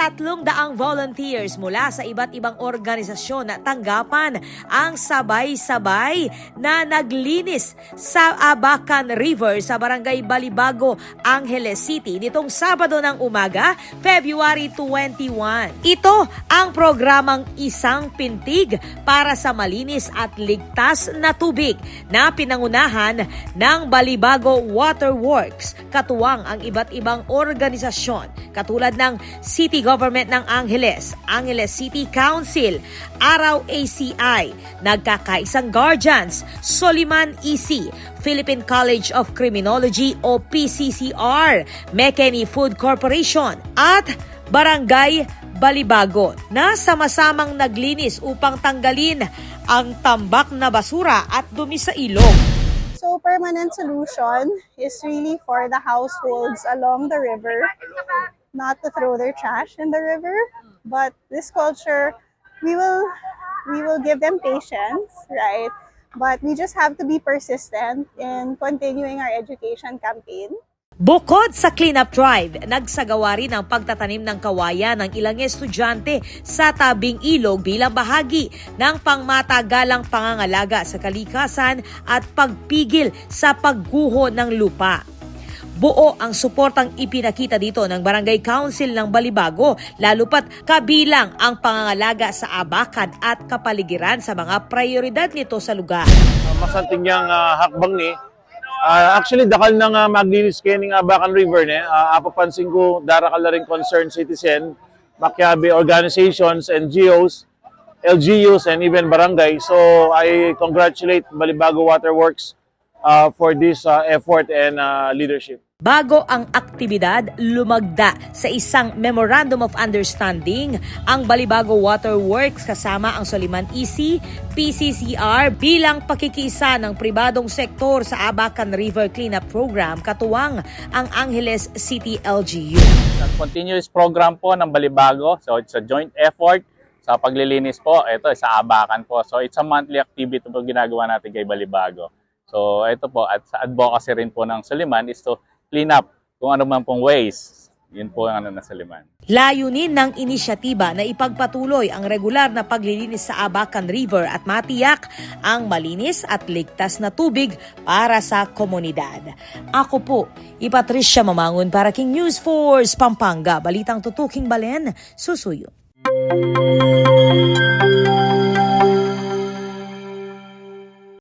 300 volunteers mula sa iba't ibang organisasyon na tanggapan ang sabay-sabay na naglinis sa Abacan River sa Barangay Balibago, Angeles City nitong Sabado ng umaga, February 21. Ito ang programang Isang Pintig para sa malinis at ligtas na tubig na pinangunahan ng Balibago Water Works, katuwang ang iba't ibang organisasyon katulad ng City Government ng Angeles, Angeles City Council, Araw ACI, Nagkakaisang Guardians, Soliman EC, Philippine College of Criminology o PCCR, McKinney Food Corporation at Barangay Balibago na sama-samang naglinis upang tanggalin ang tambak na basura at dumi sa ilog. So permanent solution is really for the households along the river not to throw their trash in the river, but this culture we will give them patience, right? But we just have to be persistent in continuing our education campaign. Bukod sa cleanup drive, nagsagawa rin ang pagtatanim ng kawayan ng ilang estudyante sa tabing ilog bilang bahagi ng pangmatagalang pangangalaga sa kalikasan at pagpigil sa pagguho ng lupa. Buo ang suportang ipinakita dito ng Barangay Council ng Balibago, lalo pat kabilang ang pangangalaga sa Abacan at kapaligiran sa mga prioridad nito sa lugar. Masanting niyang hakbang ni actually, dakal ng maglinis kayo ng Abacan River. Apapansin ko, darakal na rin concerned citizen, Maccabi organizations, NGOs, LGUs, and even barangay. So, I congratulate Balibago Water Works for this effort and leadership. Bago ang aktibidad, lumagda sa isang Memorandum of Understanding ang Balibago Water Works kasama ang Soliman EC, PCCR bilang pakikisa ng pribadong sektor sa Abacan River Cleanup Program, katuwang ang Angeles City LGU. Continuous program po ng Balibago, so it's a joint effort sa paglilinis po, ito sa Abacan po. So it's a monthly activity po ginagawa natin kay Balibago. So ito po, at sa advocacy rin po ng Soliman is to clean up kung ano man pong waste. Yun po ang nasa Liman. Layunin ng inisyatiba na ipagpatuloy ang regular na paglilinis sa Abacan River at matiyak ang malinis at ligtas na tubig para sa komunidad. Ako po, Patricia Mamangon para King News Force, Pampanga. Balitang tutuking balen, susuyo.